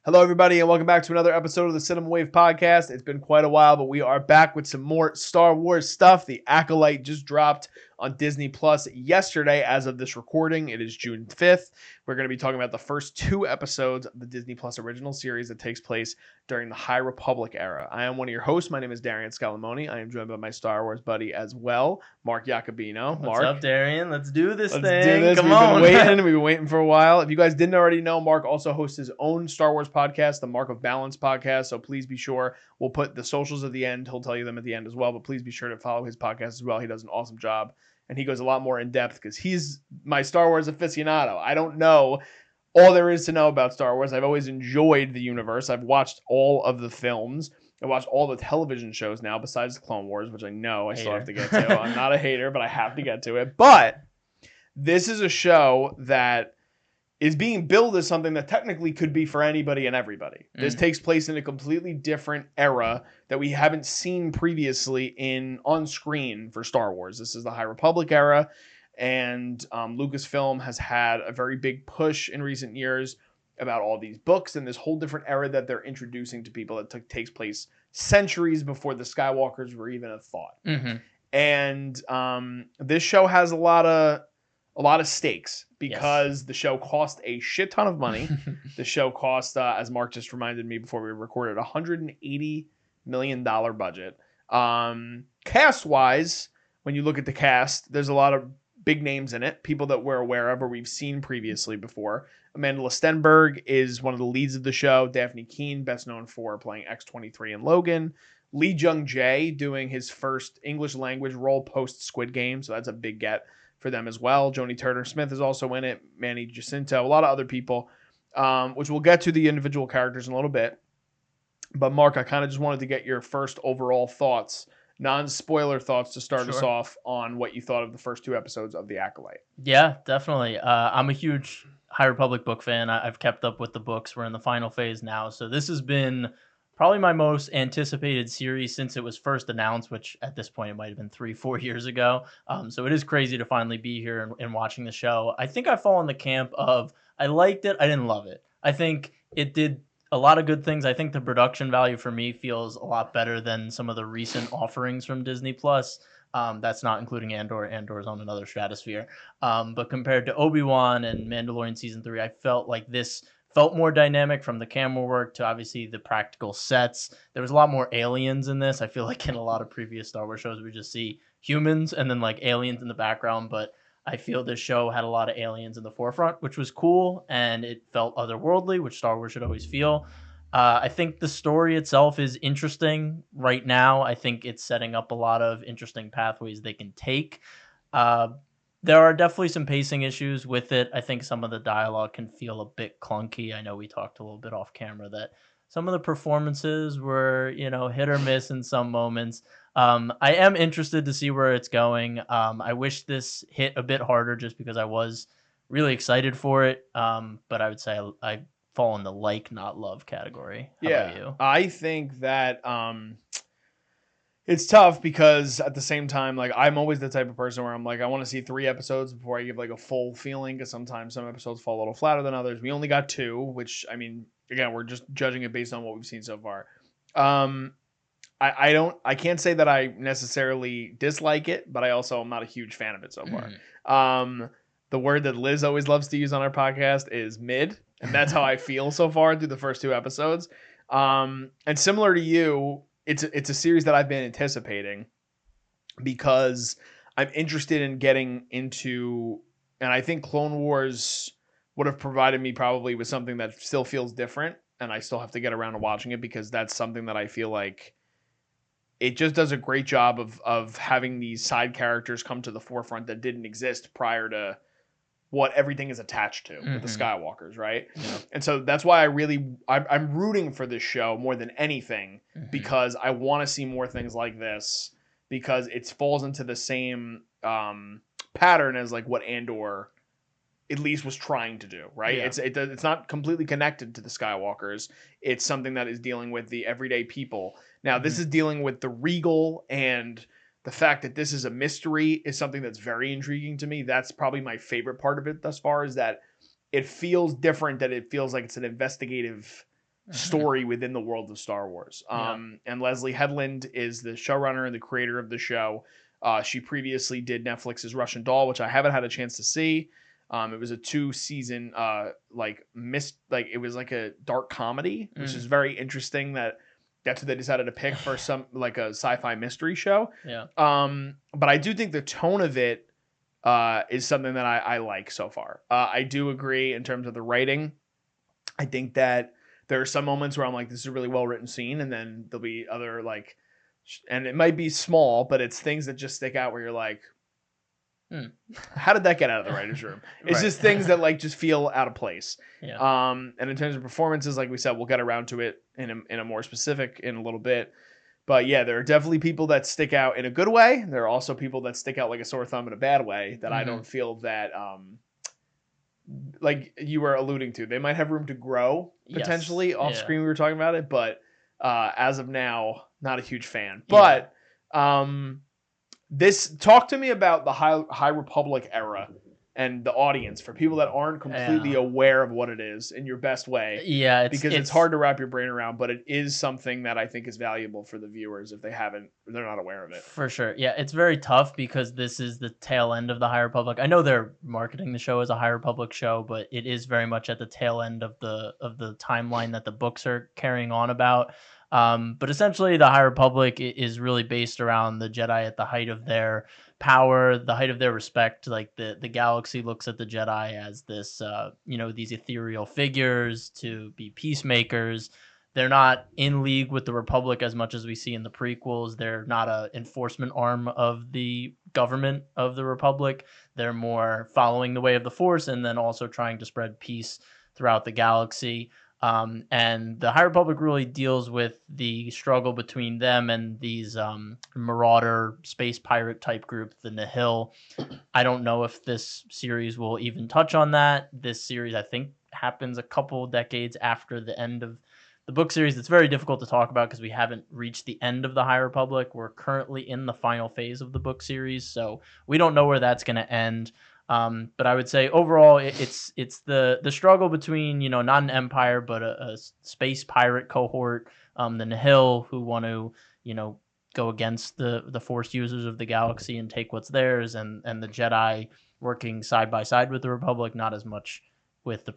Hello, everybody, and welcome back to another episode of the Cinema Wave podcast. It's been quite a while, but we are back with some more Star Wars stuff. The Acolyte just dropped on Disney Plus yesterday. As of this recording, it is June 5th. We're going to be talking about the first two episodes of the Disney Plus original series that takes place during the High Republic era. I am one of your hosts. My name is Darian Scalamoni. I am joined by my Star Wars buddy as well, Mark Jacobino. What's up, Darian? Let's do this Let's thing. do this. Come We've on. been waiting for a while. If you guys didn't already know, Mark also hosts his own Star Wars podcast, the Mark of Balance podcast. So please be sure, we'll put the socials at the end. He'll tell you them at the end as well. But please be sure to follow his podcast as well. He does an awesome job. And he goes a lot more in depth because he's my Star Wars aficionado. I don't know all there is to know about Star Wars. I've always enjoyed the universe. I've watched all of the films. I watched all the television shows now besides the Clone Wars, which I know I still have to get to. I'm not a hater, but I have to get to it. But this is a show that is being billed as something that technically could be for anybody and everybody. This takes place in a completely different era that we haven't seen previously on screen for Star Wars. This is the High Republic era, and Lucasfilm has had a very big push in recent years about all these books and this whole different era that they're introducing to people that takes place centuries before the Skywalkers were even a thought. And this show has a lot of stakes because the show cost a shit ton of money. The show cost, as Mark just reminded me before we recorded, $180 million budget. Cast-wise, when you look at the cast, there's a lot of big names in it, people that we're aware of or we've seen previously before. Amandla Stenberg is one of the leads of the show. Dafne Keen, best known for playing X-23 in Logan. Jung-jae doing his first English language role post Squid Game, so that's a big get for them as well. Jodie Turner-Smith is also in it. Manny Jacinto, a lot of other people, which we'll get to the individual characters in a little bit. But Mark, I kind of just wanted to get your first overall thoughts, non-spoiler thoughts to start us off on what you thought of the first two episodes of The Acolyte. Yeah, definitely. I'm a huge High Republic book fan. I've kept up with the books. We're in the final phase now. So this has been probably my most anticipated series since it was first announced, which at this point it might have been 3-4 years ago. So it is crazy to finally be here and watching the show. I think I fall in the camp of I liked it, I didn't love it. I think it did a lot of good things. I think the production value for me feels a lot better than some of the recent offerings from Disney Plus. That's not including Andor. Andor's on another stratosphere. But compared to Obi-Wan and Mandalorian Season 3, I felt like this felt more dynamic, from the camera work to obviously the practical sets. There was a lot more aliens in this. I feel like in a lot of previous Star Wars shows, we just see humans and then like aliens in the background. But I feel this show had a lot of aliens in the forefront, which was cool. And it felt otherworldly, which Star Wars should always feel. I think the story itself is interesting right now. I think it's setting up a lot of interesting pathways they can take. There are definitely some pacing issues with it. I think some of the dialogue can feel a bit clunky. I know we talked a little bit off camera that some of the performances were, hit or miss in some moments. I am interested to see where it's going. I wish this hit a bit harder just because I was really excited for it. But I would say I fall in the like, not love category. How about you? I think that it's tough because at the same time, like, I'm always the type of person where I'm like, I want to see 3 episodes before I give like a full feeling, because sometimes some episodes fall a little flatter than others. We only got 2, which, I mean, again, we're just judging it based on what we've seen so far. I can't say that I necessarily dislike it, but I also am not a huge fan of it so far. The word that Liz always loves to use on our podcast is mid, and that's how I feel so far through the first 2 episodes. And similar to you, it's a series that I've been anticipating because I'm interested in getting into, and I think Clone Wars would have provided me probably with something that still feels different, and I still have to get around to watching it because that's something that I feel like it just does a great job of having these side characters come to the forefront that didn't exist prior to what everything is attached to with the Skywalkers, right? Yeah. And so that's why I'm rooting for this show more than anything, because I want to see more things like this, because it falls into the same pattern as like what Andor at least was trying to do, right? Yeah. It's not completely connected to the Skywalkers. It's something that is dealing with the everyday people. Now, this is dealing with the regal, and the fact that this is a mystery is something that's very intriguing to me. That's probably my favorite part of it thus far, is that it feels different, that it feels like it's an investigative story within the world of Star Wars. Yeah. And Leslie Headland is the showrunner and the creator of the show. She previously did Netflix's Russian Doll, which I haven't had a chance to see. It was a 2-season it was like a dark comedy, which is very interesting that that's what they decided to pick for some like a sci-fi mystery show. Yeah. But I do think the tone of it is something that I like so far. I do agree in terms of the writing. I think that there are some moments where I'm like, this is a really well written scene, and then there'll be other like, and it might be small, but it's things that just stick out where you're like, how did that get out of the writer's room? It's just things that like just feel out of place. Yeah. And in terms of performances, like we said, we'll get around to it in a more specific in a little bit. But yeah, there are definitely people that stick out in a good way. There are also people that stick out like a sore thumb in a bad way that I don't feel that, like you were alluding to, they might have room to grow potentially off screen. We were talking about it, but as of now, not a huge fan. But talk to me about the High Republic era and the audience for people that aren't completely aware of what it is in your best way. Yeah, because it's hard to wrap your brain around, but it is something that I think is valuable for the viewers if they're not aware of it. For sure. Yeah, it's very tough because this is the tail end of the High Republic. I know they're marketing the show as a High Republic show, but it is very much at the tail end of the timeline that the books are carrying on about. But essentially, the High Republic is really based around the Jedi at the height of their power, the height of their respect. Like the galaxy looks at the Jedi as this, these ethereal figures to be peacemakers. They're not in league with the Republic as much as we see in the prequels. They're not an enforcement arm of the government of the Republic. They're more following the way of the Force and then also trying to spread peace throughout the galaxy. And the High Republic really deals with the struggle between them and these marauder space pirate type group, the Nihil. I don't know if this series will even touch on that. This series, I think, happens a couple decades after the end of the book series. It's very difficult to talk about because we haven't reached the end of the High Republic. We're currently in the final phase of the book series, so we don't know where that's going to end. But I would say overall, it's the struggle between, not an empire, but a space pirate cohort, the Nihil, who want to, go against the Force users of the galaxy and take what's theirs, and the Jedi working side by side with the Republic, not as much with the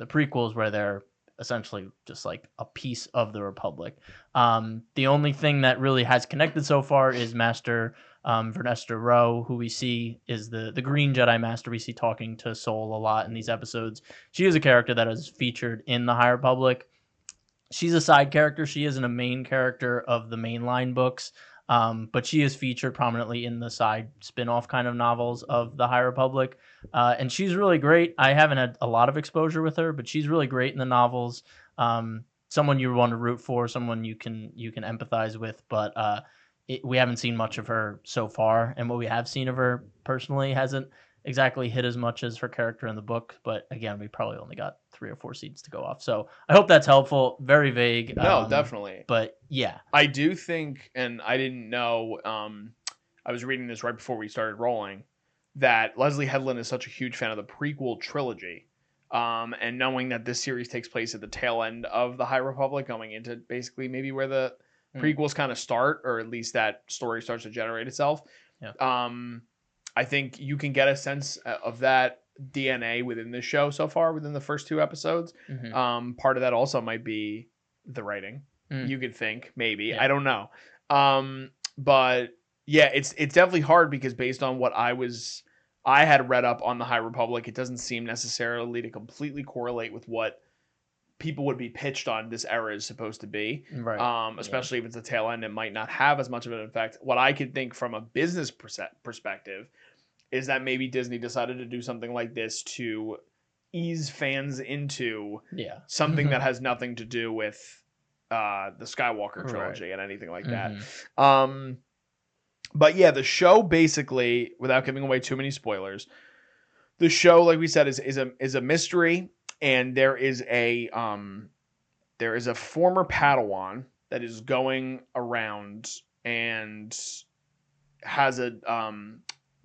prequels where they're essentially just like a piece of the Republic. The only thing that really has connected so far is Master Vernesta Rowe, who we see is the Green Jedi Master. We see talking to Sol a lot in these episodes. She is a character that is featured in the High Republic. She's a side character. She isn't a main character of the mainline books, but she is featured prominently in the side spin-off kind of novels of the High Republic. And she's really great. I haven't had a lot of exposure with her, but she's really great in the novels. Someone you want to root for, someone you can empathize with, but we haven't seen much of her so far, and what we have seen of her personally hasn't exactly hit as much as her character in the book. But again, we probably only got 3 or 4 seeds to go off, so I hope that's helpful. Very vague. No, definitely. But yeah, I do think, and I didn't know, I was reading this right before we started rolling, that Leslie Headland is such a huge fan of the prequel trilogy. And knowing that this series takes place at the tail end of the High Republic, going into basically maybe where the prequels kind of start, or at least that story starts to generate itself. Yeah. I think you can get a sense of that DNA within the show so far, within the first 2 episodes. Part of that also might be the writing. You could think, maybe. Yeah. I don't know. But yeah, it's definitely hard because based on what I had read up on the High Republic, it doesn't seem necessarily to completely correlate with what people would be pitched on this era is supposed to be. Right. Especially if it's the tail end, it might not have as much of an effect. What I could think from a business perspective is that maybe Disney decided to do something like this to ease fans into something that has nothing to do with the Skywalker trilogy and anything like that. But yeah, the show basically, without giving away too many spoilers, the show, like we said, is a mystery. And there is a former Padawan that is going around and has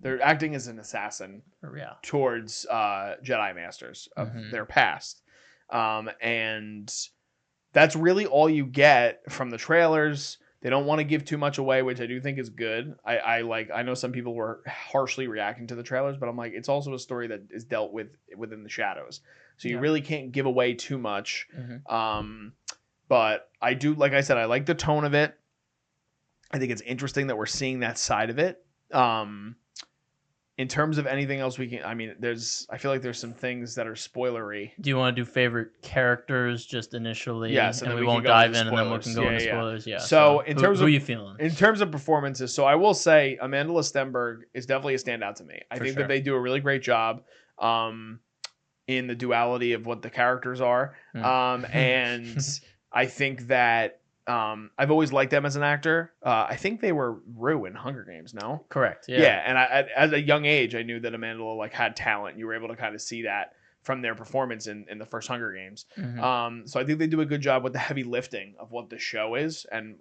they're acting as an assassin towards Jedi Masters of their past. And that's really all you get from the trailers. They don't want to give too much away, which I do think is good. I know some people were harshly reacting to the trailers, but I'm like, it's also a story that is dealt with within the shadows. So you really can't give away too much. But I do, like I said, I like the tone of it. I think it's interesting that we're seeing that side of it. In terms of anything else I feel like there's some things that are spoilery. Do you want to do favorite characters just initially? Yes, and we won't dive in, and then we can go into spoilers. Yeah. So in terms who of are you feeling? In terms of performances, so I will say Amandla Stenberg is definitely a standout to me. I think that they do a really great job in the duality of what the characters are. And I think that I've always liked them as an actor. I think they were Rue in Hunger Games, no? Correct. Yeah. Yeah, and at a young age, I knew that Amandla had talent. You were able to kind of see that from their performance in the first Hunger Games. So I think they do a good job with the heavy lifting of what the show is and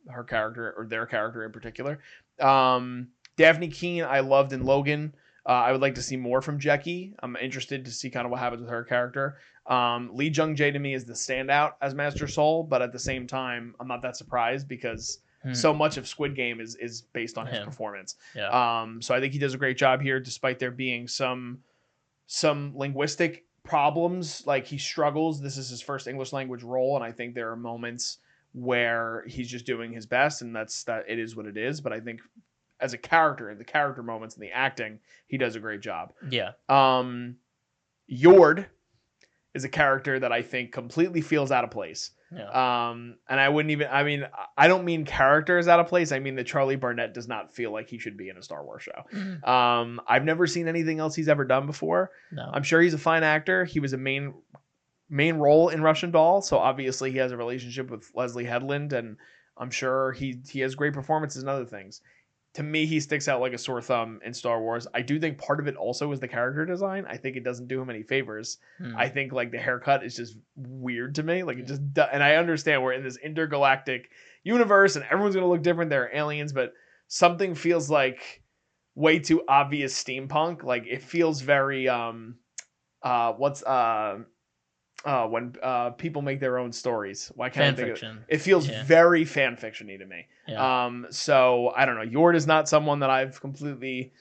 her character, or their character in particular. Dafne Keen, I loved in Logan. I would like to see more from Jecki. I'm interested to see kind of what happens with her character. Lee Jung-jae to me is the standout as Master Soul, but at the same time, I'm not that surprised because so much of Squid Game is based on his performance. Yeah. So I think he does a great job here, despite there being some linguistic problems. Like, he struggles. This is his first English language role, and I think there are moments where he's just doing his best, and that it is what it is. But I think as a character, the character moments and the acting, he does a great job. Yeah. Yord is a character that I think completely feels out of place. Yeah. And I don't mean character is out of place. I mean that Charlie Barnett does not feel like he should be in a Star Wars show. I've never seen anything else he's ever done before. No. I'm sure he's a fine actor. He was a main role in Russian Doll, so obviously he has a relationship with Leslie Headland, and I'm sure he has great performances and other things. To me, he sticks out like a sore thumb in Star Wars. I do think part of it also is the character design. I think it doesn't do him any favors. I think the haircut is just weird to me. And I understand we're in this intergalactic universe and everyone's going to look different. There are aliens, but something feels like way too obvious steampunk. Like, it feels very, when people make their own stories. Why can't I think of it? It feels very fan fiction-y to me. Yeah. So I don't know. Yord is not someone that I've completely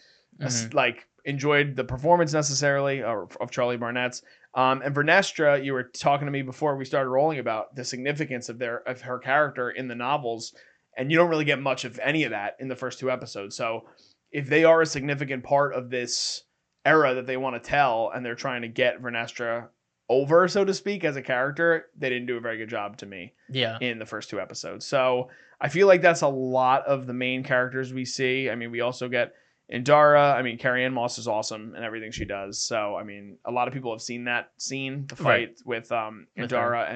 enjoyed the performance necessarily of Charlie Barnett's. And Vernestra, you were talking to me before we started rolling about the significance of her character in the novels, and you don't really get much of any of that in the first 2 episodes. So if they are a significant part of this era that they want to tell, and they're trying to get Vernestra over, so to speak, as a character, they didn't do a very good job to me in the first 2 episodes. So I feel like that's a lot of the main characters we see. I mean, we also get Indara. I mean, Carrie-Anne Moss is awesome in everything she does. So, I mean, a lot of people have seen that scene, the fight with Indara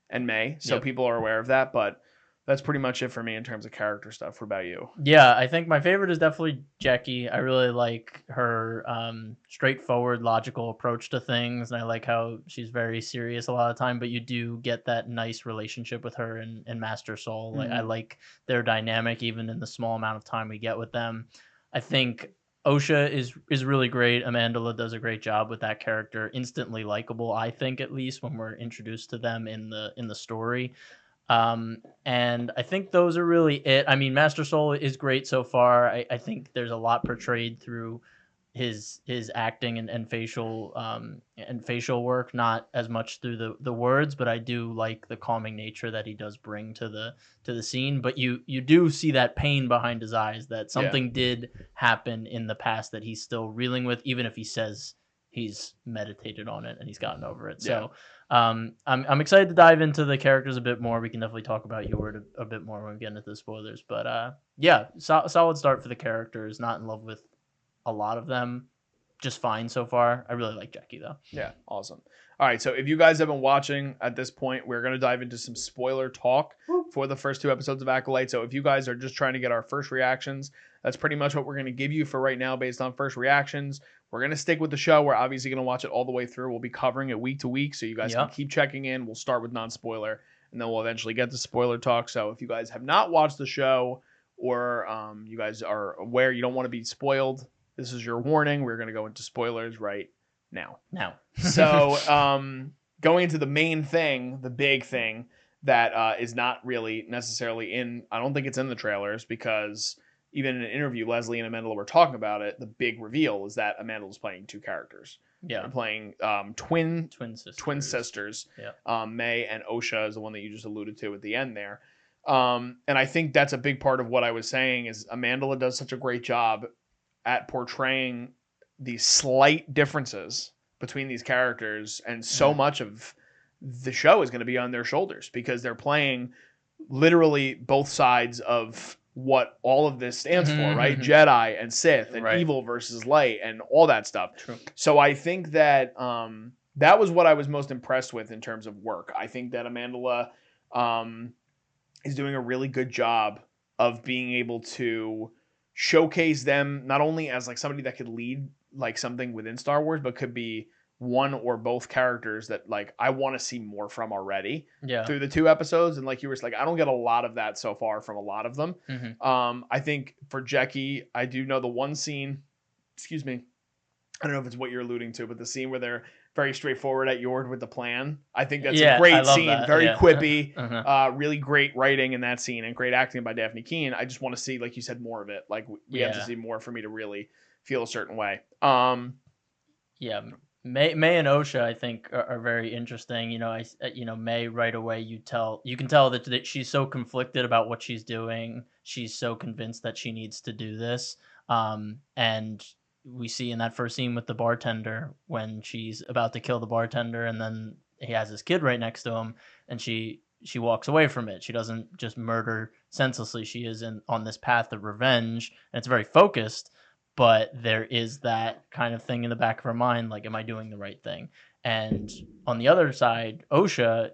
and May. So people are aware of that, but that's pretty much it for me in terms of character stuff. What about you? Yeah, I think my favorite is definitely Jecki. I really like her straightforward, logical approach to things, and I like how she's very serious a lot of the time, but you do get that nice relationship with her and Master Soul. I like their dynamic, even in the small amount of time we get with them. I think Osha is really great. Amandla does a great job with that character. Instantly likable, I think, at least when we're introduced to them in the story. And I think those are really it. I mean, Master Soul is great so far. I think there's a lot portrayed through his acting and facial work, not as much through the words, but I do like the calming nature that he does bring to the scene. But you do see that pain behind his eyes, that something did happen in the past that he's still reeling with, even if he says he's meditated on it and he's gotten over it. So I'm excited to dive into the characters a bit more. We can definitely talk about Yord a bit more when we get into the spoilers. But solid start for the characters. Not in love with a lot of them. Just fine so far. I really like Jecki though. Yeah, awesome. All right, so if you guys have been watching at this point, we're going to dive into some spoiler talk for the first 2 episodes of Acolyte. So if you guys are just trying to get our first reactions, that's pretty much what we're going to give you for right now based on first reactions. We're going to stick with the show. We're obviously going to watch it all the way through. We'll be covering it week to week, so you guys can keep checking in. We'll start with non-spoiler, and then we'll eventually get to spoiler talk. So if you guys have not watched the show, or you guys are aware you don't want to be spoiled, this is your warning. We're going to go into spoilers right now. Now. So, going into the main thing, the big thing that is not really necessarily in. I don't think it's in the trailers because even in an interview, Leslie and Amandla were talking about it. The big reveal is that Amandla's playing two characters. Yeah. They're playing twin sisters. Yeah. May and Osha is the one that you just alluded to at the end there. And I think that's a big part of what I was saying is Amandla does such a great job at portraying these slight differences between these characters, and so much of the show is going to be on their shoulders because they're playing literally both sides of what all of this stands for, right? Jedi and Sith and evil versus light and all that stuff. True. So I think that that was what I was most impressed with in terms of work. I think that Amandla is doing a really good job of being able to showcase them not only as like somebody that could lead like something within Star Wars, but could be one or both characters that like I want to see more from already through the 2 episodes. And like you were like, I don't get a lot of that so far from a lot of them. I think for Jecki, I do know the one scene, excuse me, I don't know if it's what you're alluding to, but the scene where they're very straightforward at Yord with the plan. I think that's a great scene. That. Very quippy, really great writing in that scene and great acting by Dafne Keen. I just want to see, like you said, more of it. Like we have to see more for me to really feel a certain way. May and Osha, I think, are very interesting. You know, May right away you can tell that she's so conflicted about what she's doing. She's so convinced that she needs to do this. And we see in that first scene with the bartender when she's about to kill the bartender, and then he has his kid right next to him, and she walks away from it. She doesn't just murder senselessly. She is on this path of revenge, and it's very focused. But there is that kind of thing in the back of her mind, like, am I doing the right thing? And on the other side, Osha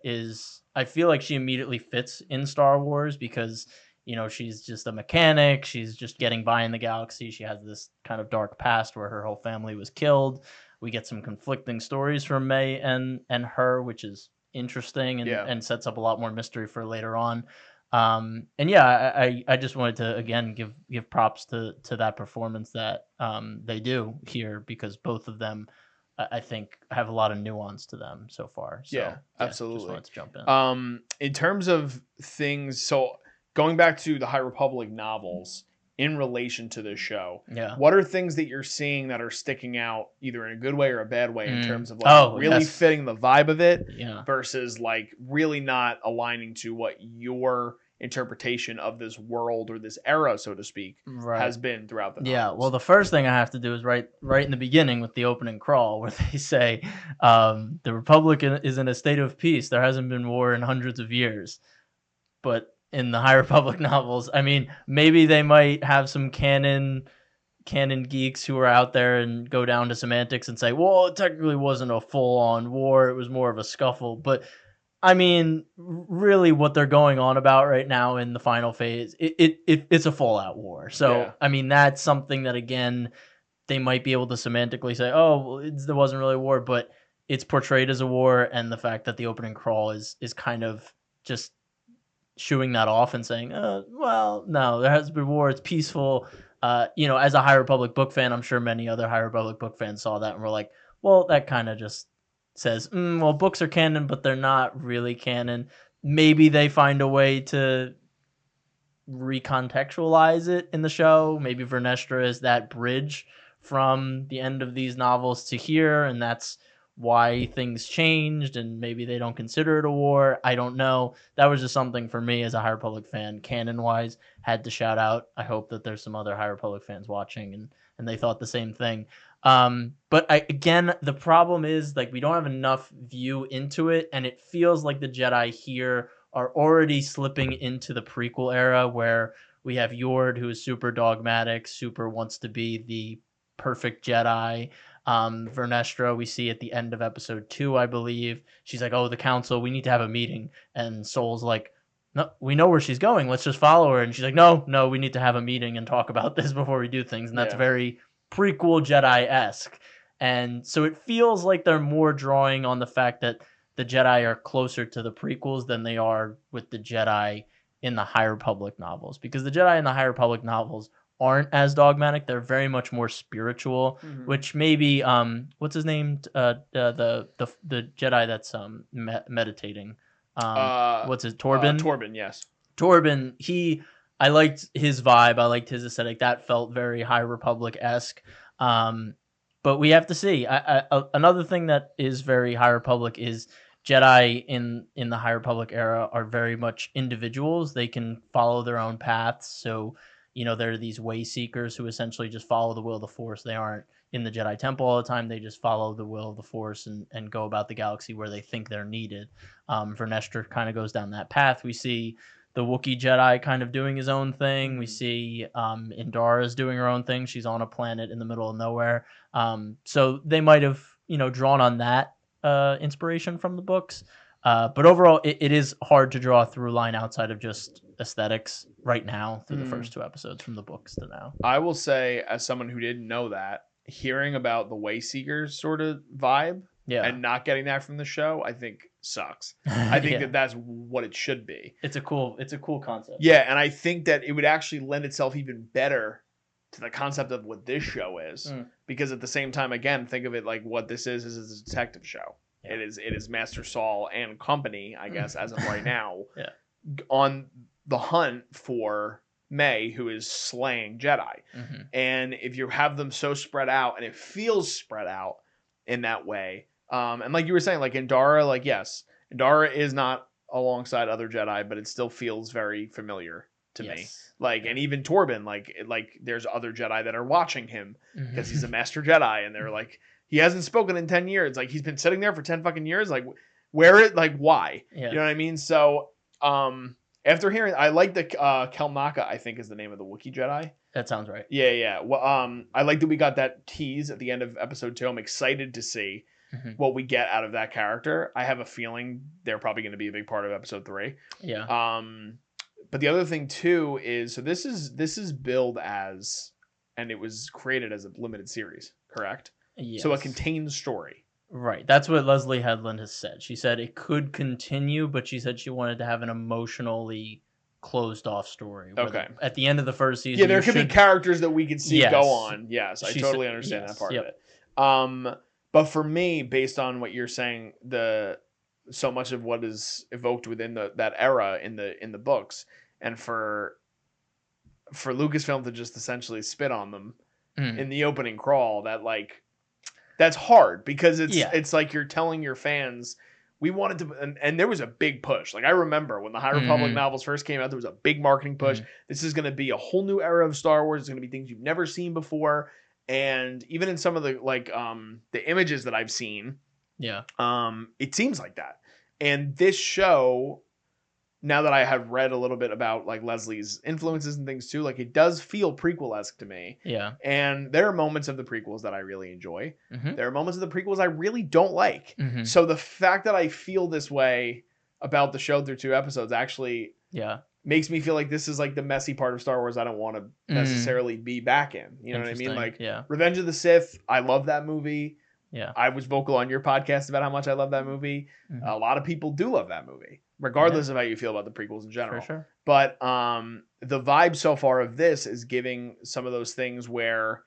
I feel like she immediately fits in Star Wars because, you know, she's just a mechanic. She's just getting by in the galaxy. She has this kind of dark past where her whole family was killed. We get some conflicting stories from May and her, which is interesting and sets up a lot more mystery for later on. I just wanted to again give props to that performance that they do here, because both of them I think have a lot of nuance to them so far. So absolutely. Just wanted to jump in. In terms of things, so going back to the High Republic novels in relation to this show, what are things that you're seeing that are sticking out either in a good way or a bad way in terms of like really fitting the vibe of it versus like really not aligning to what your interpretation of this world or this era, so to speak, has been throughout the novels? Well, the first thing I have to do is right in the beginning with the opening crawl where they say the Republic is in a state of peace. There hasn't been war in hundreds of years. But in the High Republic novels, I mean, maybe they might have some canon geeks who are out there and go down to semantics and say, well, it technically wasn't a full-on war. It was more of a scuffle. But I mean, really what they're going on about right now in the final phase, it's a full-out war. So, I mean, that's something that, again, they might be able to semantically say, oh, well, there wasn't really a war, but it's portrayed as a war, and the fact that the opening crawl is kind of just shooing that off and saying, well, no, there has been war, it's peaceful. You know, as a High Republic book fan, I'm sure many other High Republic book fans saw that and were like, well, that kind of just says, well, books are canon, but they're not really canon. Maybe they find a way to recontextualize it in the show. Maybe Vernestra is that bridge from the end of these novels to here, and that's why things changed, and maybe they don't consider it a war. I don't know. That was just something for me as a High Republic fan, canon-wise, had to shout out. I hope that there's some other High Republic fans watching and they thought the same thing. But again, the problem is, like, we don't have enough view into it, and it feels like the Jedi here are already slipping into the prequel era where we have Yord, who is super dogmatic, super wants to be the perfect Jedi. Vernestra, we see at the end of episode 2, I believe, she's like, oh, the council, we need to have a meeting. And Soul's like, no, we know where she's going. Let's just follow her. And she's like, no, we need to have a meeting and talk about this before we do things. And that's very prequel Jedi-esque. And so it feels like they're more drawing on the fact that the Jedi are closer to the prequels than they are with the Jedi in the High Republic novels. Because the Jedi in the High Republic novels aren't as dogmatic. They're very much more spiritual, which maybe what's his name? The Jedi that's meditating. What's his Torben? Torben, yes. Torben, I liked his vibe. I liked his aesthetic. That felt very High Republic-esque. But we have to see. Another thing that is very High Republic is Jedi in the High Republic era are very much individuals. They can follow their own paths. So, there are these way seekers who essentially just follow the will of the Force. They aren't in the Jedi Temple all the time. They just follow the will of the Force and go about the galaxy where they think they're needed. Vernestor kind of goes down that path. We see the Wookiee Jedi kind of doing his own thing. We see Indara's doing her own thing. She's on a planet in the middle of nowhere. So they might have, drawn on that inspiration from the books. But overall, it is hard to draw a through line outside of just aesthetics right now through the first 2 episodes from the books to now. I will say, as someone who didn't know that, hearing about the Wayseekers sort of vibe and not getting that from the show, I think sucks. I think that's what it should be. It's a cool concept. Yeah, and I think that it would actually lend itself even better to the concept of what this show is, because at the same time, again, think of it like what this is a detective show. Yeah. It is Master Saul and company, I guess, as of right now, on the hunt for May, who is slaying Jedi. And if you have them so spread out, and it feels spread out in that way, and like you were saying, like Indara, like yes, Indara is not alongside other Jedi, but it still feels very familiar to me. Like, and even Torben, like there's other Jedi that are watching him because he's a Master Jedi, and they're like, he hasn't spoken in 10 years. Like, he's been sitting there for 10 fucking years. Like, why? Yeah. You know what I mean? So, after hearing, I like the Kelmaka, I think is the name of the Wookiee Jedi. That sounds right. Yeah. Well, I like that we got that tease at the end of episode 2. I'm excited to see what we get out of that character. I have a feeling they're probably going to be a big part of episode 3. Yeah. But the other thing too is, so this is billed as, and it was created as a limited series, correct? Yes. So it contains story. Right. That's what Leslie Headland has said. She said it could continue, but she said she wanted to have an emotionally closed off story. Okay. At the end of the first season, yeah, there could be characters that we could see go on. Yes, I totally understand that part of it. But for me, based on what you're saying, so much of what is evoked within that era in the books, and for Lucasfilm to just essentially spit on them in the opening crawl, that's hard, because it's like you're telling your fans, we wanted to, and there was a big push. Like, I remember when the High Republic novels first came out, there was a big marketing push. This is going to be a whole new era of Star Wars. It's going to be things you've never seen before. And even in some of the the images that I've seen, it seems like that. And this show, now that I have read a little bit about like Leslie's influences and things too, like, it does feel prequel-esque to me. Yeah. And there are moments of the prequels that I really enjoy. There are moments of the prequels I really don't like. So the fact that I feel this way about the show through 2 episodes actually makes me feel like this is like the messy part of Star Wars I don't want to necessarily be back in. You know what I mean? Like, Revenge of the Sith, I love that movie. Yeah, I was vocal on your podcast about how much I love that movie. A lot of people do love that movie, regardless of how you feel about the prequels in general. For sure. But the vibe so far of this is giving some of those things where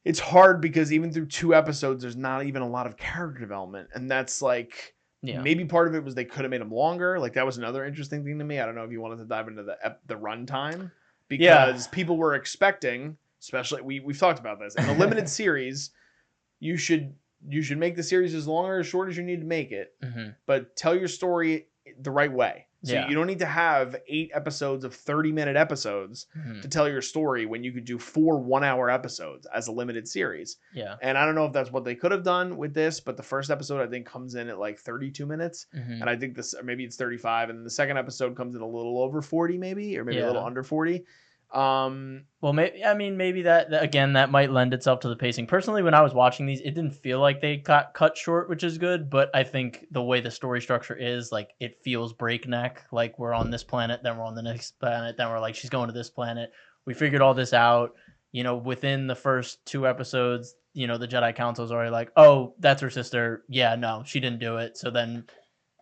it's hard, because even through 2 episodes, there's not even a lot of character development, and that's like, maybe part of it was they could have made them longer. Like, that was another interesting thing to me. I don't know if you wanted to dive into the runtime, because people were expecting, especially we've talked about this in a limited series. You should make the series as long or as short as you need to make it, but tell your story the right way. So you don't need to have 8 episodes of 30-minute episodes to tell your story, when you could do 4 one-hour episodes as a limited series. Yeah. And I don't know if that's what they could have done with this, but the first episode, I think, comes in at like 32 minutes. And I think maybe it's 35. And then the second episode comes in a little over 40, maybe, or maybe a little under 40. Well, maybe that again, that might lend itself to the pacing. Personally, when I was watching these, it didn't feel like they got cut short, which is good. But I think the way the story structure is, like, it feels breakneck. Like, we're on this planet, then we're on the next planet, then we're like, she's going to this planet. We figured all this out. Within the first 2 episodes, the Jedi Council's already like, oh, that's her sister. Yeah, no, she didn't do it. So then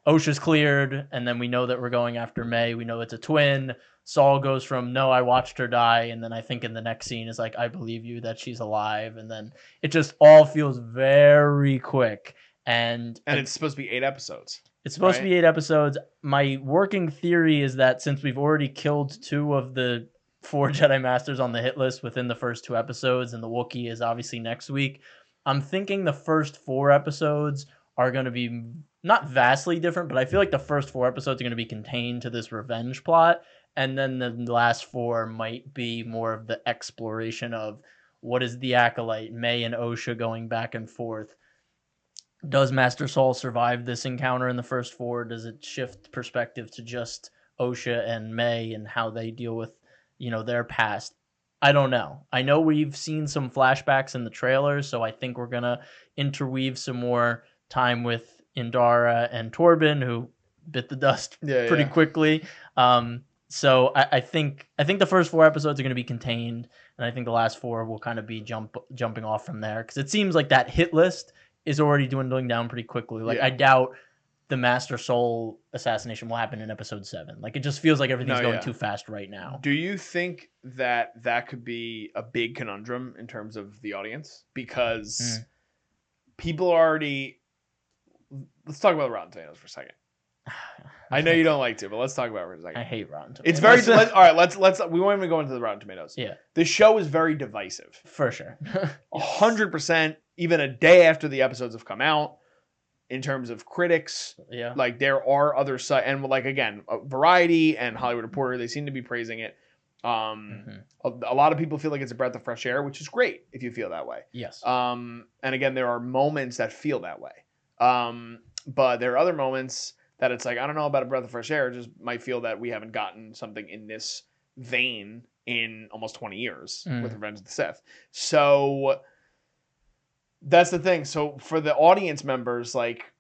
OSHA's cleared, and then we know that we're going after May. We know it's a twin. Saul goes from, no, I watched her die, and then I think in the next scene is like, I believe you that she's alive, and then it just all feels very quick. And it's supposed to be 8 episodes. It's supposed to be 8 episodes. My working theory is that since we've already killed 2 of the 4 Jedi Masters on the hit list within the first 2 episodes, and the Wookiee is obviously next week, I'm thinking the first 4 episodes are going to be not vastly different, but I feel like the first 4 episodes are going to be contained to this revenge plot, and then the last 4 might be more of the exploration of what is the Acolyte, May and Osha going back and forth. Does Master Saul survive this encounter in the first 4? Does it shift perspective to just Osha and May and how they deal with, their past? I don't know. I know we've seen some flashbacks in the trailers, so I think we're going to interweave some more time with Indara and Torben, who bit the dust pretty quickly. So I think the first 4 episodes are going to be contained, and I think the last 4 will kind of be jumping off from there, because it seems like that hit list is already dwindling down pretty quickly. Like, I doubt the Master Soul assassination will happen in episode 7. Like, it just feels like everything's going too fast right now. Do you think that could be a big conundrum in terms of the audience? Because people already... Let's talk about Rotten Tomatoes for a second. I know you don't like to, but let's talk about it for a second. I hate Rotten Tomatoes. It's very... all right, let's... We won't even go into the Rotten Tomatoes. Yeah. The show is very divisive. For sure. 100%, even a day after the episodes have come out, in terms of critics. Yeah. Like, there are other sites, and like, again, Variety and Hollywood Reporter, they seem to be praising it. A lot of people feel like it's a breath of fresh air, which is great if you feel that way. Yes. And again, there are moments that feel that way. But there are other moments that it's like, I don't know about a breath of fresh air. It just might feel that we haven't gotten something in this vein in almost 20 years with Revenge of the Sith. So that's the thing. So for the audience members, like,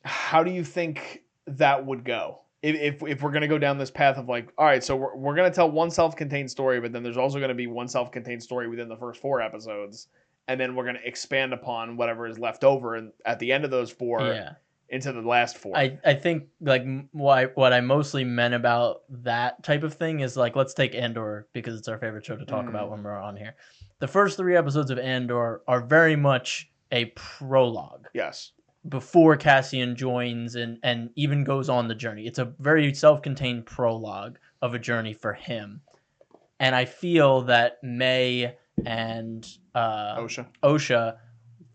how do you think that would go? If we're going to go down this path of like, all right, so we're going to tell one self-contained story, but then there's also going to be one self-contained story within the first 4 episodes. And then we're going to expand upon whatever is left over and at the end of those 4 into the last 4. I think, like, what I mostly meant about that type of thing is, like, let's take Andor, because it's our favorite show to talk about when we're on here. The first 3 episodes of Andor are very much a prologue. Yes. Before Cassian joins and even goes on the journey. It's a very self-contained prologue of a journey for him. And I feel that May and Osha,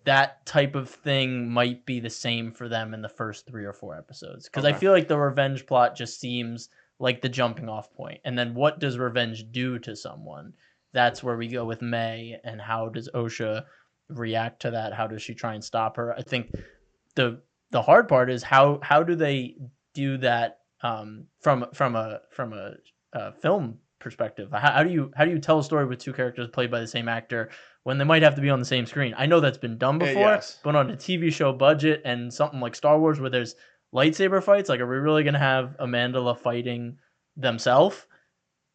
that type of thing might be the same for them in the first 3 or 4 episodes. Because I feel like the revenge plot just seems like the jumping off point. And then what does revenge do to someone? That's where we go with May, and how does Osha react to that? How does she try and stop her? I think the hard part is how do they do that from a film perspective? How do you tell a story with 2 characters played by the same actor when they might have to be on the same screen? I know that's been done before, but on a TV show budget and something like Star Wars where there's lightsaber fights, like, are we really going to have Amandla fighting themselves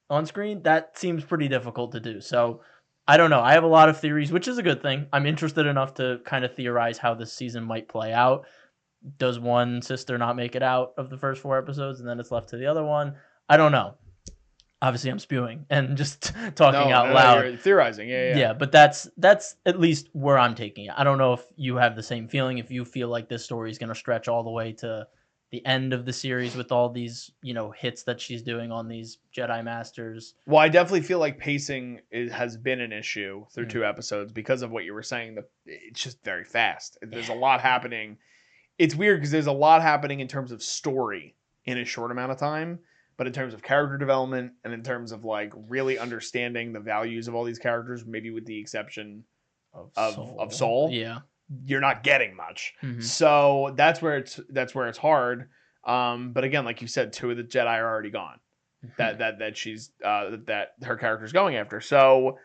on screen? That seems pretty difficult to do. So I don't know. I have a lot of theories, which is a good thing. I'm interested enough to kind of theorize how this season might play out. Does one sister not make it out of the first 4 episodes and then it's left to the other one? I don't know. Obviously, I'm spewing and just talking out loud. You're theorizing. Yeah, but that's at least where I'm taking it. I don't know if you have the same feeling, if you feel like this story is going to stretch all the way to the end of the series with all these, hits that she's doing on these Jedi Masters. Well, I definitely feel like pacing has been an issue through 2 episodes because of what you were saying. That it's just very fast. There's a lot happening. It's weird because there's a lot happening in terms of story in a short amount of time. But in terms of character development and in terms of like really understanding the values of all these characters, maybe with the exception of Soul, you're not getting much. So that's where it's hard. But again, like you said, 2 of the Jedi are already gone. That she's that her character's going after. So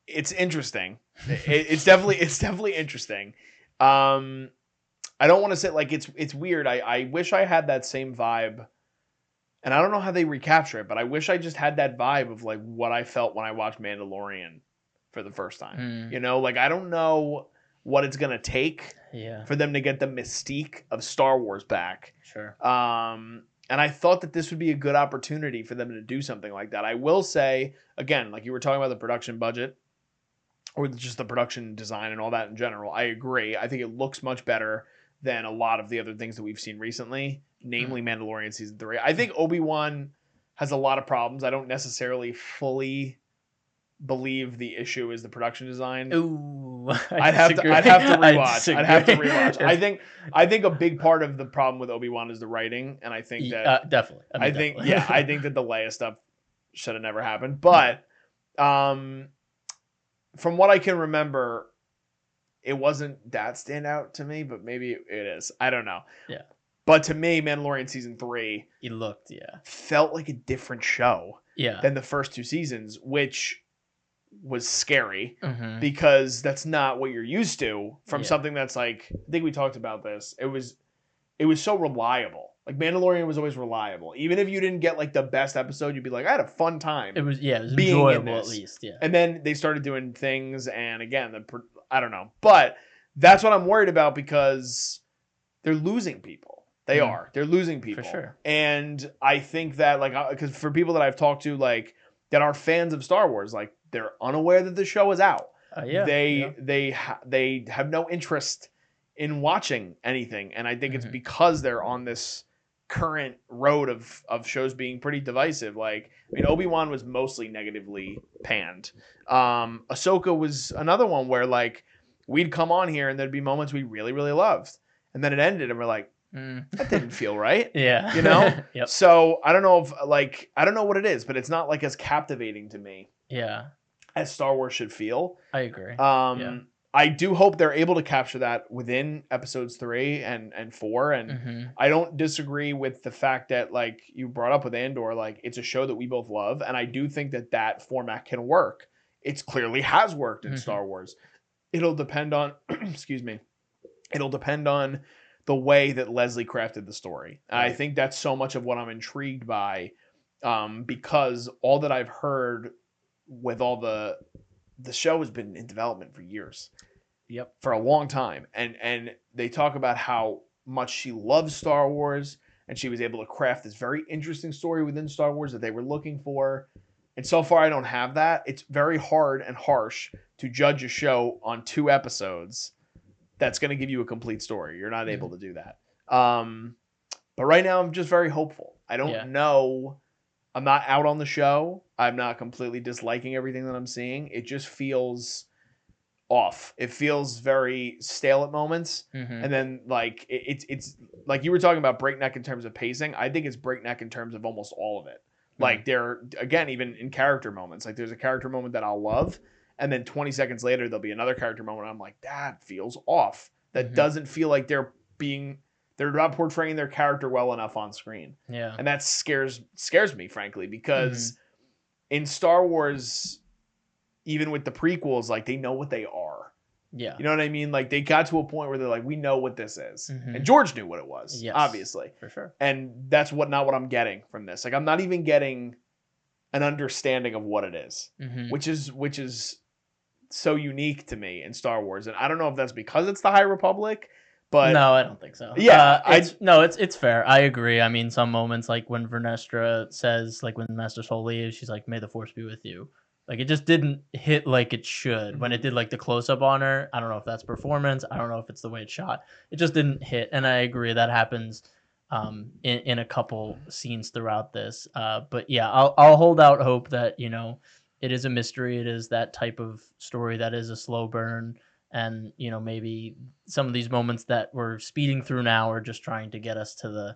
it's interesting. It's definitely interesting. I don't want to say like it's weird. I wish I had that same vibe. And I don't know how they recapture it, but I wish I just had that vibe of like what I felt when I watched Mandalorian for the first time. Like, I don't know what it's going to take for them to get the mystique of Star Wars back. Sure. And And I thought that this would be a good opportunity for them to do something like that. I will say, again, like you were talking about the production budget or just the production design and all that in general, I agree. I think it looks much better than a lot of the other things that we've seen recently, namely Mandalorian Season 3. I think Obi-Wan has a lot of problems. I don't necessarily fully believe the issue is the production design. Ooh, I'd have to rewatch. I'd have to rewatch. I think a big part of the problem with Obi-Wan is the writing, and I think that definitely. I think that the Leia stuff should have never happened. But from what I can remember, it wasn't that standout to me, but maybe it is. I don't know. Yeah. But to me, Mandalorian Season 3 felt like a different show than the first 2 seasons, which was scary because that's not what you're used to from something that's like, I think we talked about this. It was so reliable. Like Mandalorian was always reliable. Even if you didn't get like the best episode, you'd be like, I had a fun time. It was enjoyable at least. Yeah. And then they started doing things, and again, I don't know, but that's what I'm worried about because they're losing people. They're losing people for sure. And I think that like, because for people that I've talked to, like that are fans of Star Wars, like they're unaware that the show is out. They have no interest in watching anything, and I think it's because they're on this current road of shows being pretty divisive. Like, I mean, Obi-Wan was mostly negatively panned. Ahsoka was another one where like we'd come on here and there'd be moments we really, really loved, and then it ended and we're like, that didn't feel right. Yeah. You know? Yep. So I don't know if like, I don't know what it is, but it's not like as captivating to me. Yeah. As Star Wars should feel. I agree. I do hope they're able to capture that within episodes 3 and 4. And I don't disagree with the fact that, like you brought up with Andor, like it's a show that we both love. And I do think that that format can work. It clearly has worked in Star Wars. It'll depend on, excuse me, it'll depend on the way that Leslie crafted the story. Right. I think that's so much of what I'm intrigued by, because all that I've heard with all the show has been in development for years. Yep. For a long time. And they talk about how much she loves Star Wars, and she was able to craft this very interesting story within Star Wars that they were looking for. And so far I don't have that. It's very hard and harsh to judge a show on 2 episodes that's going to give you a complete story. You're not able to do that. But right now I'm just very hopeful. I don't know. I'm not out on the show. I'm not completely disliking everything that I'm seeing. It just feels off. It feels very stale at moments. And then like it's like you were talking about breakneck in terms of pacing. I think it's breakneck in terms of almost all of it. Like they're, again, even in character moments, like there's a character moment that I'll love, and then 20 seconds later there'll be another character moment. I'm like, that feels off. That doesn't feel like they're not portraying their character well enough on screen. Yeah. And that scares me, frankly, because in Star Wars, even with the prequels, like they know what they are. Yeah. You know what I mean? Like they got to a point where they're like, we know what this is. And George knew what it was, obviously. For sure. And that's not what I'm getting from this. Like I'm not even getting an understanding of what it is, which is so unique to me in Star Wars. And I don't know if that's because it's the High Republic, but no, I don't think so. Yeah, it's fair. I agree. I mean, some moments like when Vernestra says, like when Master Soul leaves, she's like, "May the Force be with you." Like it just didn't hit like it should. When it did like the close up on her, I don't know if that's performance. I don't know if it's the way it's shot. It just didn't hit. And I agree that happens in a couple scenes throughout this. But yeah, I'll hold out hope that, you know, it is a mystery. It is that type of story that is a slow burn. And, you know, maybe some of these moments that we're speeding through now are just trying to get us to the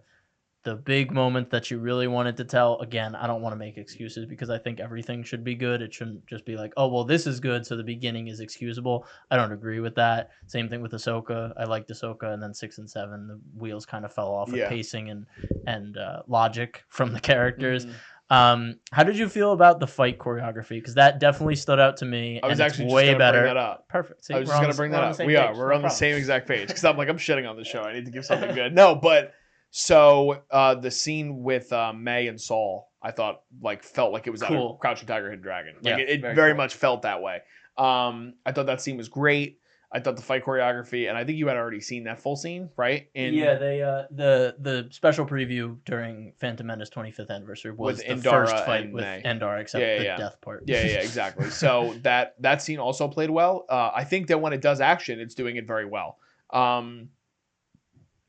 big moment that you really wanted to tell. Again, I don't want to make excuses because I think everything should be good. It shouldn't just be like, oh, well, this is good, so the beginning is excusable. I don't agree with that. Same thing with Ahsoka. I liked Ahsoka, and then 6 and 7, the wheels kind of fell off with pacing and logic from the characters. How did you feel about the fight choreography? Because that definitely stood out to me. I was actually way just better. Bring that up. Perfect. See, I was just going to bring that up. We're on the same exact page because I'm like, I'm shitting on the show. I need to give something good. No, but so the scene with May and Saul, I thought felt like it was cool. Crouching Tiger, Hidden Dragon. Like it very much felt that way. I thought that scene was great. I thought the fight choreography, and I think you had already seen that full scene, right? Yeah, they the special preview during Phantom Menace 25th anniversary was with the Indara first fight and with May. Endar, except Yeah, the yeah. death part. Yeah, exactly. So that scene also played well. I think that when it does action, it's doing it very well.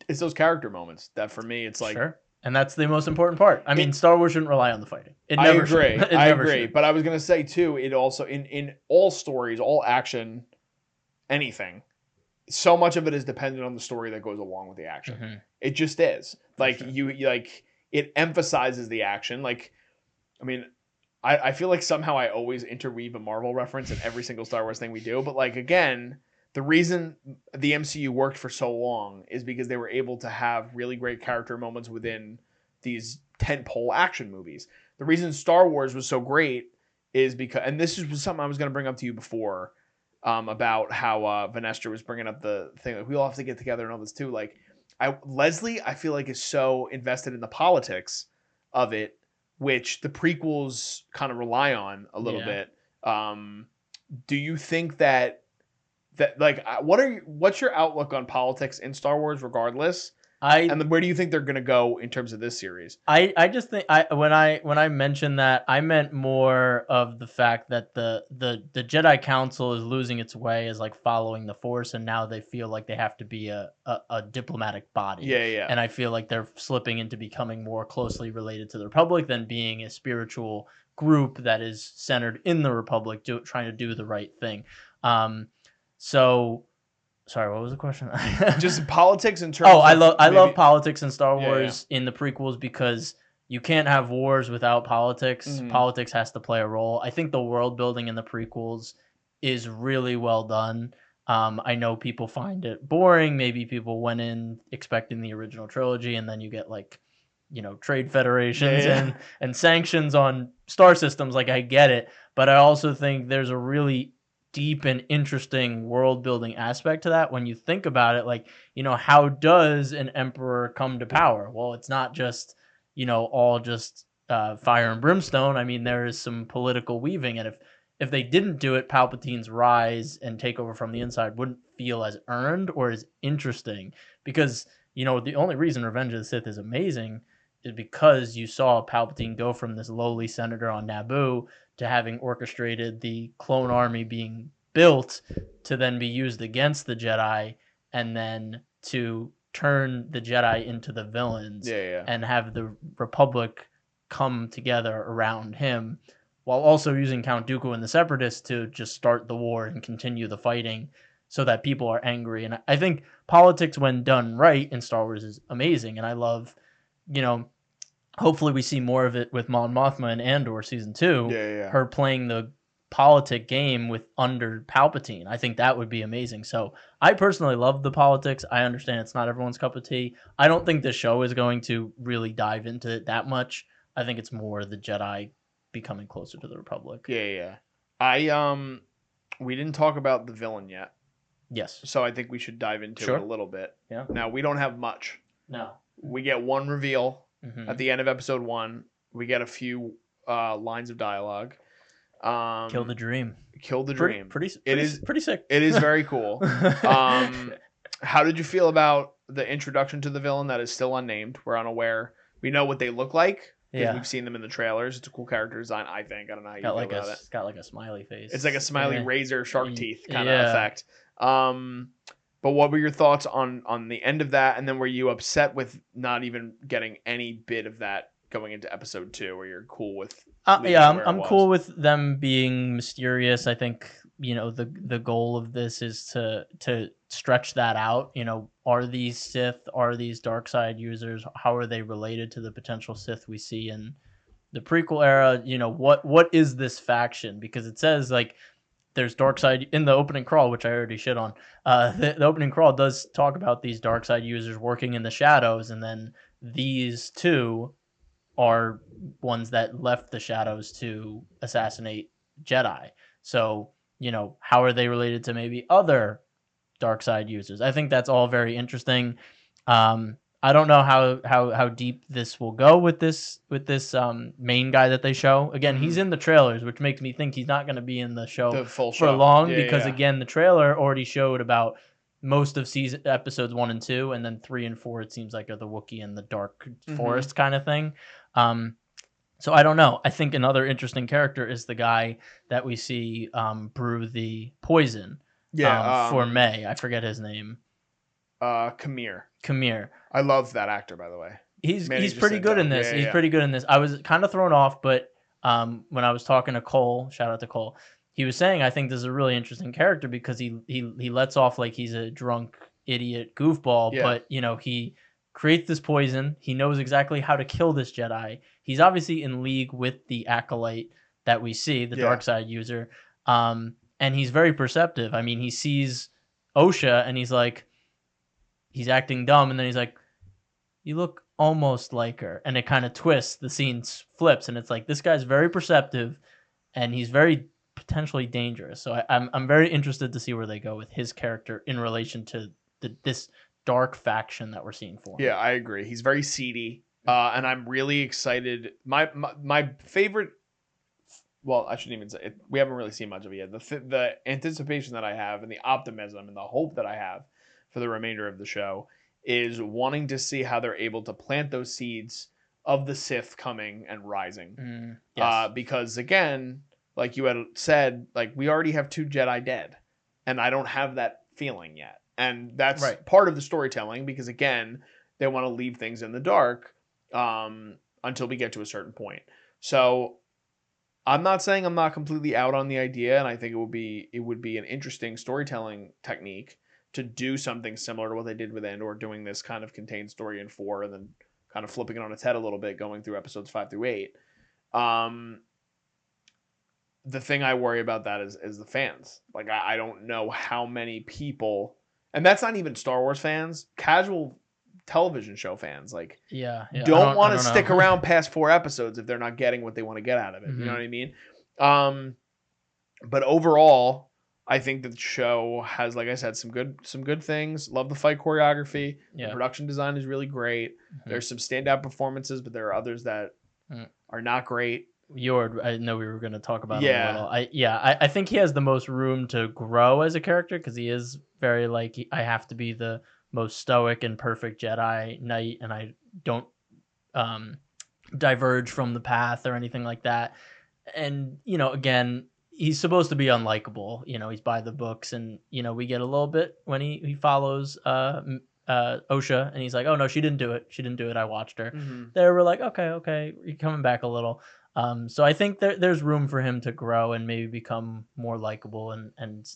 It's those character moments that for me, it's like Sure. And that's the most important part. I mean, Star Wars shouldn't rely on the fighting. It I never agree. should. It I never agree. should. But I was gonna say too, it also in all stories, all action, anything, so much of it is dependent on the story that goes along with the action. Mm-hmm. It just is. Like sure. you like it emphasizes the action. Like, I mean, I feel like somehow I always interweave a Marvel reference in every single Star Wars thing we do. But like again, the reason the MCU worked for so long is because they were able to have really great character moments within these tentpole action movies. The reason Star Wars was so great is because, and this is something I was going to bring up to you before, about how Vanessa was bringing up the thing like we all have to get together and all this too. Like, Leslie, I feel like is so invested in the politics of it, which the prequels kind of rely on a little bit. Do you think that like what's your outlook on politics in Star Wars regardless? And where do you think they're going to go in terms of this series? I just think when I mentioned that, I meant more of the fact that the Jedi Council is losing its way as like following the Force, and now they feel like they have to be a diplomatic body. Yeah. And I feel like they're slipping into becoming more closely related to the Republic than being a spiritual group that is centered in the Republic, trying to do the right thing. So. Sorry, what was the question? Just politics in terms. I love politics in Star Wars in the prequels because you can't have wars without politics. Mm-hmm. Politics has to play a role. I think the world building in the prequels is really well done. I know people find it boring. Maybe people went in expecting the original trilogy, and then you get like, trade federations and sanctions on star systems. Like, I get it, but I also think there's a really deep and interesting world building aspect to that when you think about it. Like, how does an emperor come to power? Well, it's not just all just fire and brimstone. I mean, there is some political weaving, and if they didn't do it, Palpatine's rise and take over from the inside wouldn't feel as earned or as interesting, because the only reason Revenge of the Sith is amazing is because you saw Palpatine go from this lowly senator on Naboo to having orchestrated the clone army being built to then be used against the Jedi, and then to turn the Jedi into the villains and have the Republic come together around him, while also using Count Dooku and the Separatists to just start the war and continue the fighting so that people are angry. And I think politics, when done right in Star Wars, is amazing. And I love, hopefully we see more of it with Mon Mothma in Andor season 2. Her playing the politic game under Palpatine. I think that would be amazing. So I personally love the politics. I understand it's not everyone's cup of tea. I don't think the show is going to really dive into it that much. I think it's more the Jedi becoming closer to the Republic. Yeah. We didn't talk about the villain yet. Yes. So I think we should dive into it a little bit. Yeah. Now, we don't have much. No. We get one reveal at the end of episode 1. We get a few lines of dialogue. Kill the dream. Pretty sick. It is very cool. How did you feel about the introduction to the villain that is still unnamed? We're unaware. We know what they look like because we've seen them in the trailers. It's a cool character design, I think. I don't know how you feel about it. It's got like a smiley face. It's like a smiley razor shark teeth kind of effect. But what were your thoughts on the end of that? And then were you upset with not even getting any bit of that going into episode 2, where you're cool with? I'm cool with them being mysterious. I think the goal of this is to stretch that out. Are these Sith? Are these dark side users? How are they related to the potential Sith we see in the prequel era? What is this faction? Because it says like there's dark side in the opening crawl, which I already shit on. The opening crawl does talk about these dark side users working in the shadows, and then these two are ones that left the shadows to assassinate Jedi. So, how are they related to maybe other dark side users? I think that's all very interesting. I don't know how deep this will go with this main guy that they show. Again, he's in the trailers, which makes me think he's not going to be in the show The full for show. long Yeah, because yeah. again, the trailer already showed about most of season episodes 1 and 2, and then 3 and 4 it seems like are the Wookiee and the dark forest kind of thing. So I don't know. I think another interesting character is the guy that we see brew the poison for May. I forget his name. Kamir. I love that actor, by the way. He's pretty good in this. He's pretty good in this. I was kind of thrown off, but when I was talking to Cole, shout out to Cole, he was saying I think this is a really interesting character because he lets off like he's a drunk idiot goofball, but you know, he creates this poison. He knows exactly how to kill this Jedi. He's obviously in league with the Acolyte that we see, the dark side user. And he's very perceptive. I mean, he sees Osha and he's like, he's acting dumb, and then he's like, you look almost like her, and it kind of twists, the scene flips, and it's like, this guy's very perceptive and he's very potentially dangerous. So I'm very interested to see where they go with his character in relation to this dark faction that we're seeing for him. Yeah, I agree. He's very seedy, and I'm really excited. My favorite, well, I shouldn't even say it. We haven't really seen much of it yet. The anticipation that I have and the optimism and the hope that I have for the remainder of the show is wanting to see how they're able to plant those seeds of the Sith coming and rising. Because again, like you had said, like we already have 2 Jedi dead, and I don't have that feeling yet. And that's part of the storytelling because again, they want to leave things in the dark until we get to a certain point. So I'm not saying I'm not completely out on the idea, and I think it would be an interesting storytelling technique to do something similar to what they did with Andor, doing this kind of contained story in 4 and then kind of flipping it on its head a little bit, going through episodes 5 through 8. The thing I worry about that is the fans. Like, I don't know how many people, and that's not even Star Wars fans, casual television show fans, like, don't want to stick around past 4 episodes if they're not getting what they want to get out of it. You know what I mean? But overall, I think that the show has, like I said, some good things. Love the fight choreography. The production design is really great. There's some standout performances, but there are others that are not great. I know we were going to talk about him a little. I think he has the most room to grow as a character because he is very like, I have to be the most stoic and perfect Jedi Knight, and I don't diverge from the path or anything like that. And, you know, again, he's supposed to be unlikable. You know, he's by the books, and, you know, we get a little bit when he follows Osha, and he's like, oh no, she didn't do it, I watched her. There we're like, okay, you're coming back a little. So I think there's room for him to grow and maybe become more likable and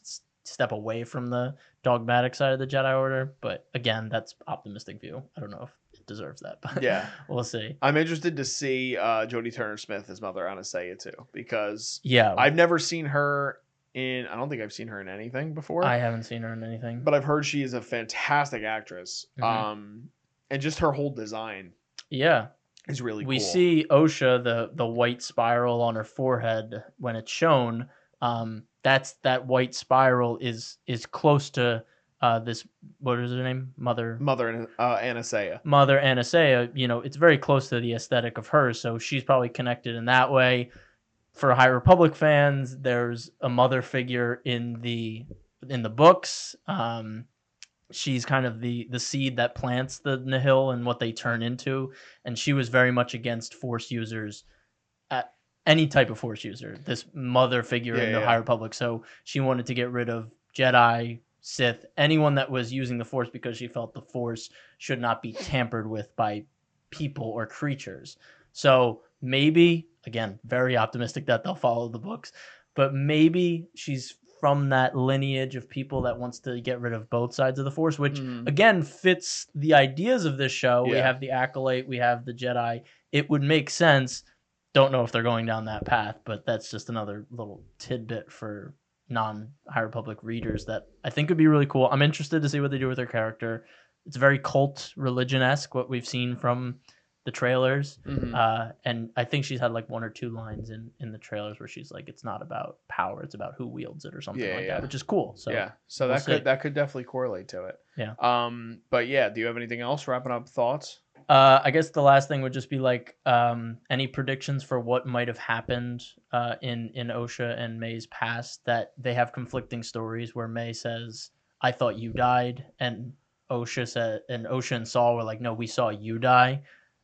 step away from the dogmatic side of the Jedi Order. But again, that's optimistic view. I don't know if it deserves that, but we'll see. I'm interested to see Jodie Turner-Smith as Mother Anastasia too, because I've never seen her I don't think I've seen her in anything before. I haven't seen her in anything, but I've heard she is a fantastic actress. And just her whole design is really cool. We see Osha, the white spiral on her forehead when it's shown. That white spiral is close to this, what is her name? Mother Anastasia. Mother Anastasia, you know, it's very close to the aesthetic of her, so she's probably connected in that way. For High Republic fans, there's a mother figure in the books. She's kind of the seed that plants the Nihil and what they turn into, and she was very much against Force users, any type of Force user, this mother figure in the High Republic. So she wanted to get rid of Jedi, Sith, anyone that was using the Force, because she felt the Force should not be tampered with by people or creatures. So maybe, again, very optimistic that they'll follow the books, but maybe she's from that lineage of people that wants to get rid of both sides of the Force, which again fits the ideas of this show. We have the Acolyte, we have the Jedi. It would make sense. Don't know if they're going down that path, but that's just another little tidbit for non-High Republic readers that I think would be really cool. I'm interested to see what they do with her character. It's very cult religion-esque, what we've seen from the trailers. Mhm. And I think she's had like 1 or 2 lines in the trailers where she's like, it's not about power, it's about who wields it or something Yeah, like yeah. that, which is cool. So Yeah. So we'll that see. could definitely correlate to it. Yeah. But yeah, do you have anything else wrapping up thoughts? I guess the last thing would just be like any predictions for what might have happened in Osha and May's past, that they have conflicting stories where May says, "I thought you died," and Osha and Saul were like, "No, we saw you die."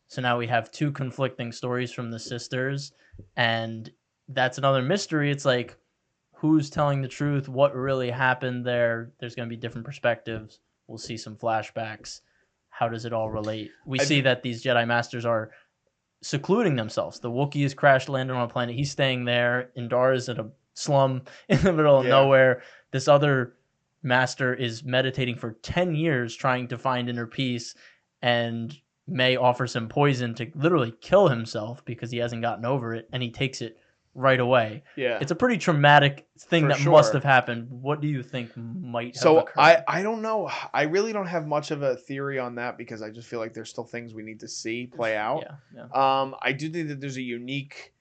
So now we have 2 conflicting stories from the sisters, and that's another mystery. It's like, who's telling the truth? What really happened there? There's going to be different perspectives. We'll see some flashbacks. How does it all relate? We see that these Jedi Masters are secluding themselves. The Wookiee has crash landed on a planet. He's staying there. Indar is in a slum in the middle of nowhere. This other master is meditating for 10 years trying to find inner peace, and May offers him poison to literally kill himself because he hasn't gotten over it, and he takes it right away. Yeah. It's a pretty traumatic thing For that sure. must have happened. What do you think might have So occurred? I don't know. I really don't have much of a theory on that because I just feel like there's still things we need to see play out. Yeah. I do think that there's a unique,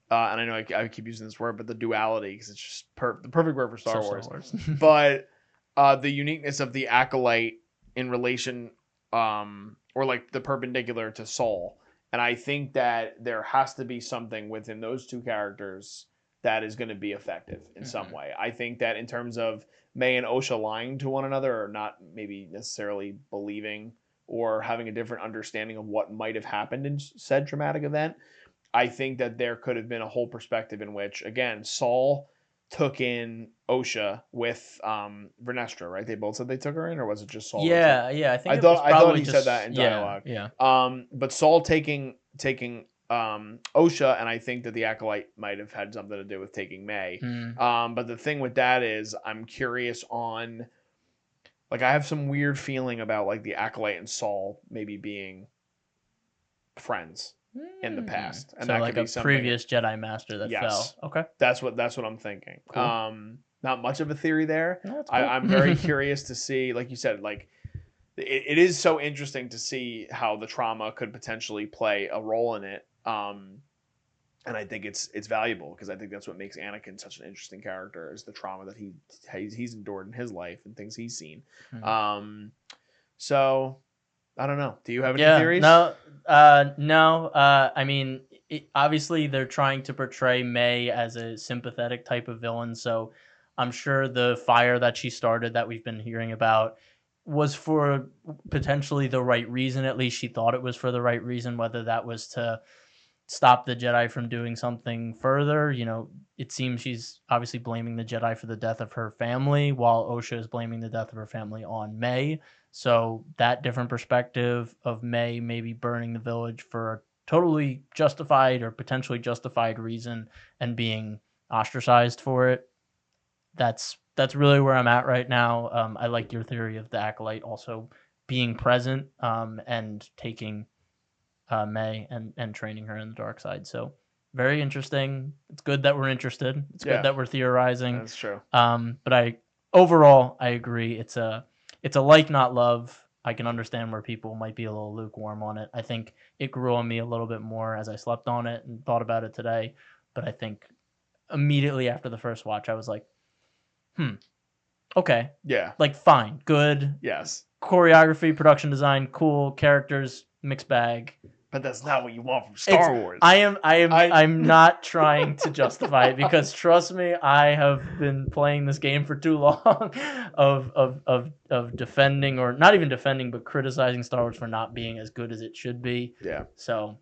and I know I keep using this word, but the duality, because it's just the perfect word for Star Wars. But the uniqueness of the Acolyte in relation, or like the perpendicular to Saul. And I think that there has to be something within those 2 characters that is going to be effective in some way. I think that in terms of May and Osha lying to one another, or not maybe necessarily believing or having a different understanding of what might have happened in said traumatic event, I think that there could have been a whole perspective in which, again, Saul took in Osha with Vernestra, right? They both said they took her in, or was it just Saul? Yeah, yeah. I think I it was thought probably he just, said that in dialogue. Yeah. But Saul taking Osha, and I think that the Acolyte might have had something to do with taking May. But the thing with that is, I'm curious on, like, I have some weird feeling about like the Acolyte and Saul maybe being friends in the past, and so that like could be a something. previous Jedi Master that fell. Okay. That's what I'm thinking. Cool. Not much of a theory there. No, that's cool. I'm very curious to see, like you said, like it is so interesting to see how the trauma could potentially play a role in it. And I think it's valuable because I think that's what makes Anakin such an interesting character, is the trauma that he's endured in his life and things he's seen. So I don't know. Do you have any theories? No. I mean, obviously they're trying to portray May as a sympathetic type of villain, so I'm sure the fire that she started that we've been hearing about was for potentially the right reason. At least she thought it was for the right reason, whether that was to stop the Jedi from doing something further. You know, it seems she's obviously blaming the Jedi for the death of her family, while Osha is blaming the death of her family on May. So that different perspective of May maybe burning the village for a totally justified or potentially justified reason and being ostracized for it. That's really where I'm at right now. I like your theory of the Acolyte also being present and taking May and training her in the dark side. So very interesting. It's good that we're interested. It's good that we're theorizing. That's true. But overall I agree. It's a like not love. I can understand where people might be a little lukewarm on it. I think it grew on me a little bit more as I slept on it and thought about it today. But I think immediately after the first watch, I was like, okay. Yeah. Like, fine, good. Yes. Choreography, production design, cool. Characters, mixed bag. But that's not what you want from Star Wars. I'm not trying to justify it, because trust me, I have been playing this game for too long of defending, or not even defending, but criticizing Star Wars for not being as good as it should be. Yeah. So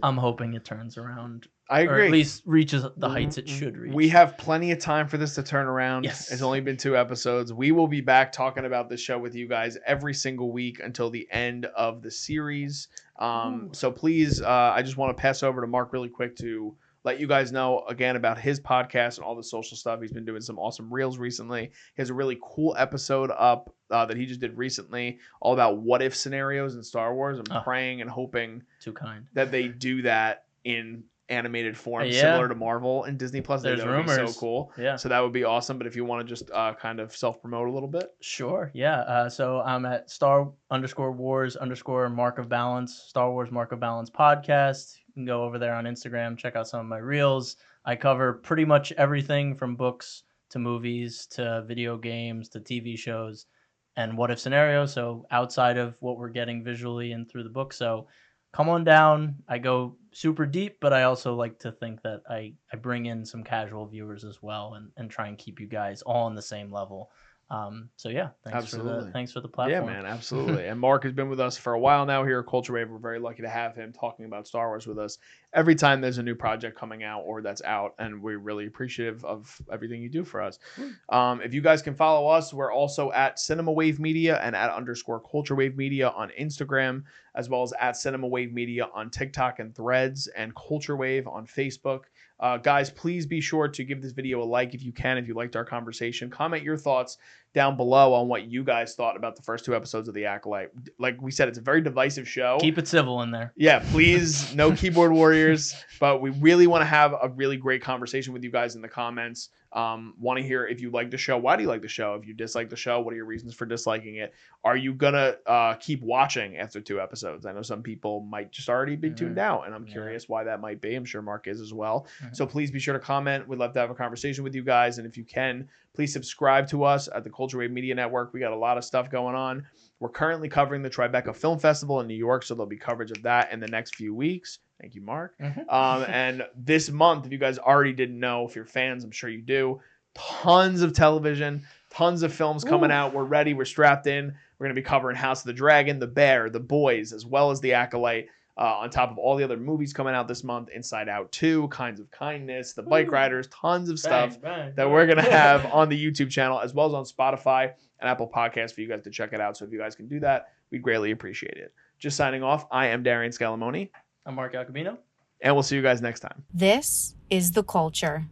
I'm hoping it turns around. I agree. Or at least reaches the heights it should reach. We have plenty of time for this to turn around. Yes. It's only been 2 episodes. We will be back talking about this show with you guys every single week until the end of the series. So please, I just want to pass over to Mark really quick to let you guys know again about his podcast and all the social stuff. He's been doing some awesome reels recently. He has a really cool episode up that he just did recently, all about what if scenarios in Star Wars. I'm praying and hoping Too kind that they do that in animated form, Yeah. similar to Marvel and Disney Plus. There's That would be rumors. so cool. Yeah. So that would be awesome. But if you want to just kind of self-promote a little bit. Sure. Yeah. So I'm at Star_Wars_Mark of Balance, Star Wars Mark of Balance podcast. You can go over there on Instagram, check out some of my reels. I cover pretty much everything from books to movies to video games to TV shows and what if scenarios. So outside of what we're getting visually and through the book. So come on down. I go super deep, but I also like to think that I bring in some casual viewers as well and try and keep you guys all on the same level. So yeah, thanks for the platform. Yeah, man, absolutely. And Mark has been with us for a while now here at Culture Wave. We're very lucky to have him talking about Star Wars with us every time there's a new project coming out or that's out, and we're really appreciative of everything you do for us. If you guys can follow us, we're also at Cinema Wave Media and at _Culture Wave Media on Instagram, as well as at Cinema Wave Media on TikTok and Threads, and Culture Wave on Facebook. Guys, please be sure to give this video a like if you can, if you liked our conversation. Comment your thoughts down below on what you guys thought about the first 2 episodes of The Acolyte. Like we said, it's a very divisive show. Keep it civil in there. Yeah, please, no keyboard warriors. But we really want to have a really great conversation with you guys in the comments. Want to hear if you like the show. Why do you like the show? If you dislike the show, what are your reasons for disliking it? Are you gonna keep watching after 2 episodes? I know some people might just already be tuned out, and I'm curious why that might be. I'm sure Mark is as well. So please be sure to comment. We'd love to have a conversation with you guys, and if you can, please subscribe to us at the Culture Wave Media Network. We got a lot of stuff going on. We're currently covering the Tribeca Film Festival in New York, so there'll be coverage of that in the next few weeks. Thank you, Mark. And this month, if you guys already didn't know, if you're fans, I'm sure you do, tons of television, tons of films coming out. We're ready. We're strapped in. We're going to be covering House of the Dragon, The Bear, The Boys, as well as The Acolyte, on top of all the other movies coming out this month. Inside Out 2, Kinds of Kindness, The Bike Riders, tons of stuff that we're going to have on the YouTube channel, as well as on Spotify and Apple Podcasts for you guys to check it out. So if you guys can do that, we'd greatly appreciate it. Just signing off, I am Darian Scalamoni. I'm Mark Acabino. And we'll see you guys next time. This is The Culture.